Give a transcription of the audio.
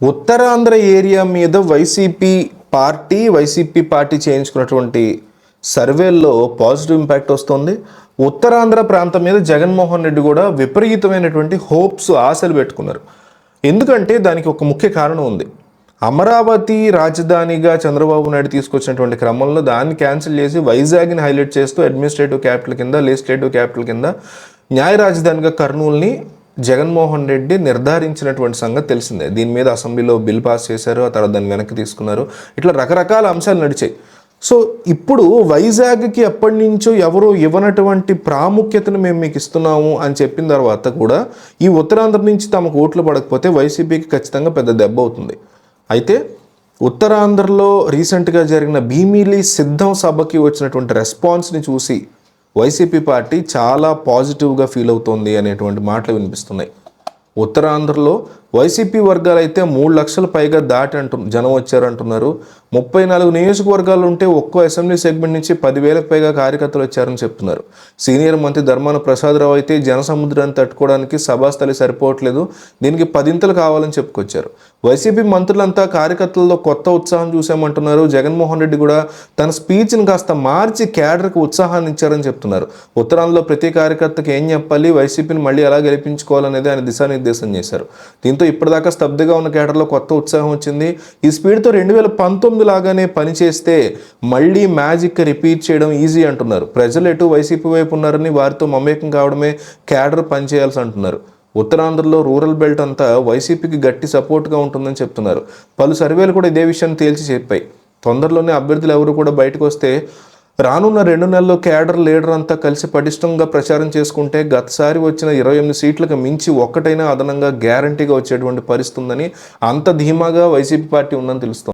Uttarandhra area మీద YCP party చేయించుకున్నటువంటి సర్వేల్లో positive impact వస్తుంది. ఉత్తరాంధ్ర ప్రాంతం మీద జగన్మోహన్ రెడ్డి కూడా విపరీతమైనటువంటి ఆశలు పెట్టుకున్నారు. ఎందుకంటే దానికి ఒక ముఖ్య కారణం ఉంది. అమరావతి రాజధానిగా చంద్రబాబు నాయుడు తీసుకొచ్చినటువంటి క్రమంలో దాన్ని క్యాన్సిల్ చేసి వైజాగ్ని హైలైట్ చేస్తూ అడ్మినిస్ట్రేటివ్ క్యాపిటల్ కింద, లెజిస్లేటివ్ క్యాపిటల్ కింద న్యాయ రాజధానిగా కర్నూలుని జగన్మోహన్ రెడ్డి నిర్ధారించినటువంటి సంగతి తెలిసిందే. దీని మీద అసెంబ్లీలో బిల్ పాస్ చేశారు, ఆ తర్వాత దాన్ని వెనక్కి తీసుకున్నారు. ఇట్లా రకరకాల అంశాలు నడిచాయి. సో ఇప్పుడు వైజాగ్కి ఎప్పటి నుంచో ఎవరు ఇవ్వనటువంటి ప్రాముఖ్యతను మేము మీకు ఇస్తున్నాము అని చెప్పిన తర్వాత కూడా ఈ ఉత్తరాంధ్ర నుంచి తమకు ఓట్లు పడకపోతే వైసీపీకి ఖచ్చితంగా పెద్ద దెబ్బ అవుతుంది. అయితే ఉత్తరాంధ్రలో రీసెంట్గా జరిగిన భీమిలి సిద్ధం సభకి వచ్చినటువంటి రెస్పాన్స్ని చూసి వైసీపీ పార్టీ చాలా పాజిటివ్గా ఫీల్ అవుతోంది అనేటువంటి మాటలు వినిపిస్తున్నాయి. ఉత్తరాంధ్రలో వైసీపీ వర్గాలు అయితే 3 లక్షల పైగా జనం వచ్చారంటున్నారు. 34 నియోజకవర్గాలు ఉంటే ఒక్కో అసెంబ్లీ సెగ్మెంట్ నుంచి 10,000కు పైగా కార్యకర్తలు వచ్చారని చెప్తున్నారు. సీనియర్ మంత్రి ధర్మాన ప్రసాదరావు అయితే జనసముద్రాన్ని తట్టుకోవడానికి సభాస్థలి సరిపోవట్లేదు, దీనికి 10 కావాలని చెప్పుకొచ్చారు. వైసీపీ మంత్రులంతా కార్యకర్తల్లో కొత్త ఉత్సాహం చూసామంటున్నారు. జగన్మోహన్ రెడ్డి కూడా తన స్పీచ్ని కాస్త మార్చి క్యాడర్కి ఉత్సాహాన్ని ఇచ్చారని చెప్తున్నారు. ఉత్తరాంధ్రలో ప్రతి కార్యకర్తకి ఏం చెప్పాలి, వైసీపీని మళ్ళీ ఎలా గెలిపించుకోవాలనేది ఆయన దిశానిర్దేశం చేశారు. దీంతో ఇప్పటిదాకా స్తబ్దుగా ఉన్న కేడర్లో కొత్త ఉత్సాహం వచ్చింది. ఈ స్పీడ్తో 2019 లాగానే పనిచేస్తే మళ్ళీ మ్యాజిక్ రిపీట్ చేయడం ఈజీ అంటున్నారు. ప్రజలు ఎటు వైసీపీ వైపు ఉన్నారని వారితో మమేకం కావడమే కేడర్ పనిచేయాల్సి అంటున్నారు. ఉత్తరాంధ్రలో రూరల్ బెల్ట్ అంతా వైసీపీకి గట్టి సపోర్ట్గా ఉంటుందని చెప్తున్నారు. పలు సర్వేలు కూడా ఇదే విషయాన్ని తేల్చి చెప్పాయి. తొందరలోనే అభ్యర్థులు ఎవరు కూడా బయటకు వస్తే రానున్న 2 నెలల్లో కేడర్ లీడర్ అంతా కలిసి పటిష్టంగా ప్రచారం చేసుకుంటే గతసారి వచ్చిన 28 సీట్లకు మించి ఒక్కటైనా అదనంగా గ్యారంటీగా వచ్చేటువంటి పరిస్థితి ఉందని, అంత ధీమాగా వైసీపీ పార్టీ ఉందని తెలుస్తోంది.